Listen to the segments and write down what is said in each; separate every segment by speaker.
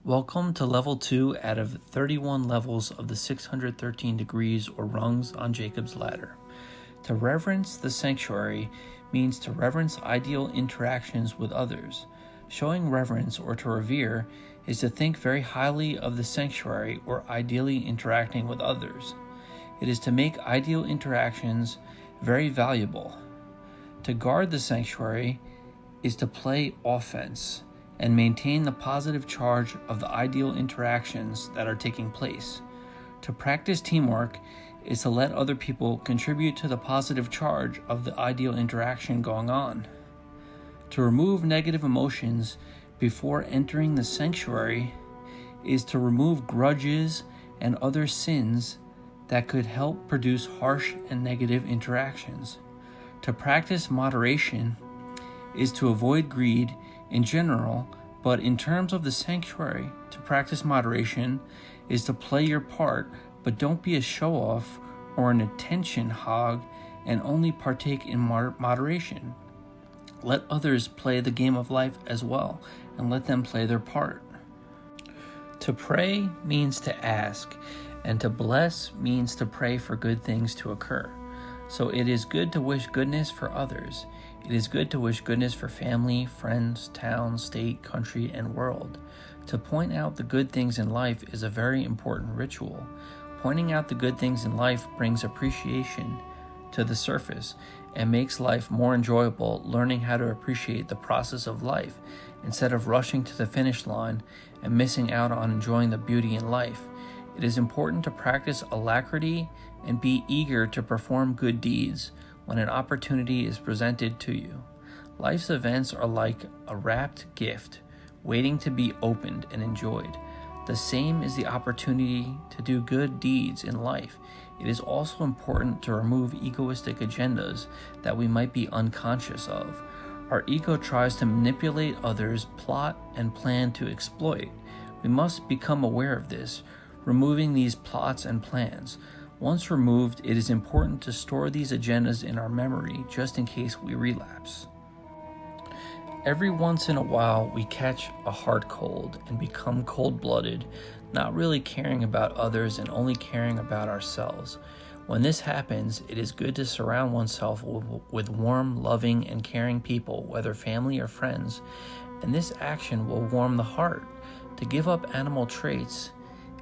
Speaker 1: Welcome to level 2 out of 31 levels of the 613 degrees or rungs on Jacob's ladder. To reverence the sanctuary means to reverence ideal interactions with others. Showing reverence or to revere is to think very highly of the sanctuary or ideally interacting with others. It is to make ideal interactions very valuable. To guard the sanctuary is to play offense and maintain the positive charge of the ideal interactions that are taking place. To practice teamwork is to let other people contribute to the positive charge of the ideal interaction going on. To remove negative emotions before entering the sanctuary is to remove grudges and other sins that could help produce harsh and negative interactions. To practice moderation is to avoid greed in general, but in terms of the sanctuary, to practice moderation is to play your part, but don't be a show-off or an attention hog and only partake in moderation. Let others play the game of life as well, and let them play their part. To pray means to ask, and to bless means to pray for good things to occur. So it is good to wish goodness for others. It is good to wish goodness for family, friends, town, state, country, and world. To point out the good things in life is a very important ritual. Pointing out the good things in life brings appreciation to the surface and makes life more enjoyable, learning how to appreciate the process of life instead of rushing to the finish line and missing out on enjoying the beauty in life. It is important to practice alacrity and be eager to perform good deeds when an opportunity is presented to you. Life's events are like a wrapped gift, waiting to be opened and enjoyed. The same is the opportunity to do good deeds in life. It is also important to remove egoistic agendas that we might be unconscious of. Our ego tries to manipulate others, plot, and plan to exploit. We must become aware of this, removing these plots and plans. Once removed, it is important to store these agendas in our memory just in case we relapse. Every once in a while, we catch a heart cold and become cold-blooded, not really caring about others and only caring about ourselves. When this happens, it is good to surround oneself with warm, loving, and caring people, whether family or friends, and this action will warm the heart. To give up animal traits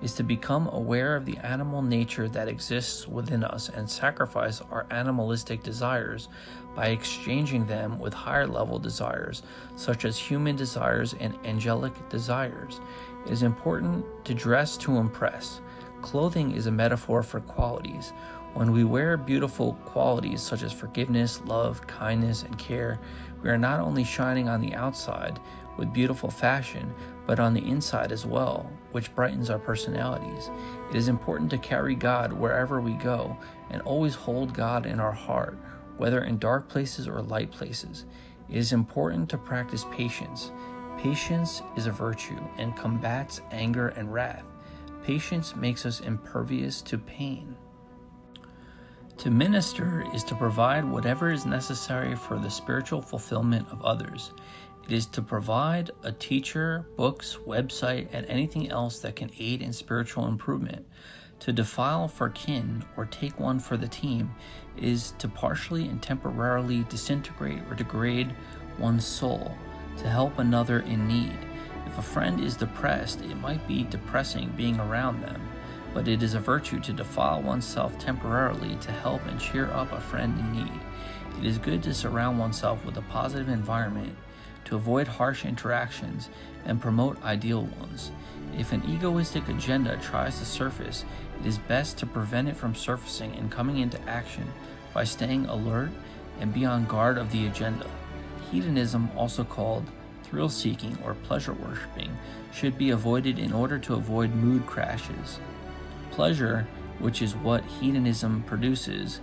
Speaker 1: is to become aware of the animal nature that exists within us and sacrifice our animalistic desires by exchanging them with higher level desires, such as human desires and angelic desires. It is important to dress to impress. Clothing is a metaphor for qualities. When we wear beautiful qualities such as forgiveness, love, kindness, and care, we are not only shining on the outside with beautiful fashion, but on the inside as well, which brightens our personalities. It is important to carry God wherever we go and always hold God in our heart, whether in dark places or light places. It is important to practice patience. Patience is a virtue and combats anger and wrath. Patience makes us impervious to pain. To minister is to provide whatever is necessary for the spiritual fulfillment of others. It is to provide a teacher, books, website, and anything else that can aid in spiritual improvement. To defile for kin or take one for the team is to partially and temporarily disintegrate or degrade one's soul to help another in need. If a friend is depressed, it might be depressing being around them, but it is a virtue to defile oneself temporarily to help and cheer up a friend in need. It is good to surround oneself with a positive environment, to avoid harsh interactions and promote ideal ones. If an egoistic agenda tries to surface, it is best to prevent it from surfacing and coming into action by staying alert and be on guard of the agenda. Hedonism, also called thrill-seeking or pleasure-worshipping, should be avoided in order to avoid mood crashes. Pleasure, which is what hedonism produces,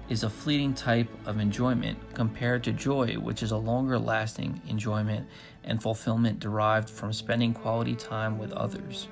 Speaker 1: is a fleeting type of enjoyment compared to joy, which is a longer-lasting enjoyment and fulfillment derived from spending quality time with others.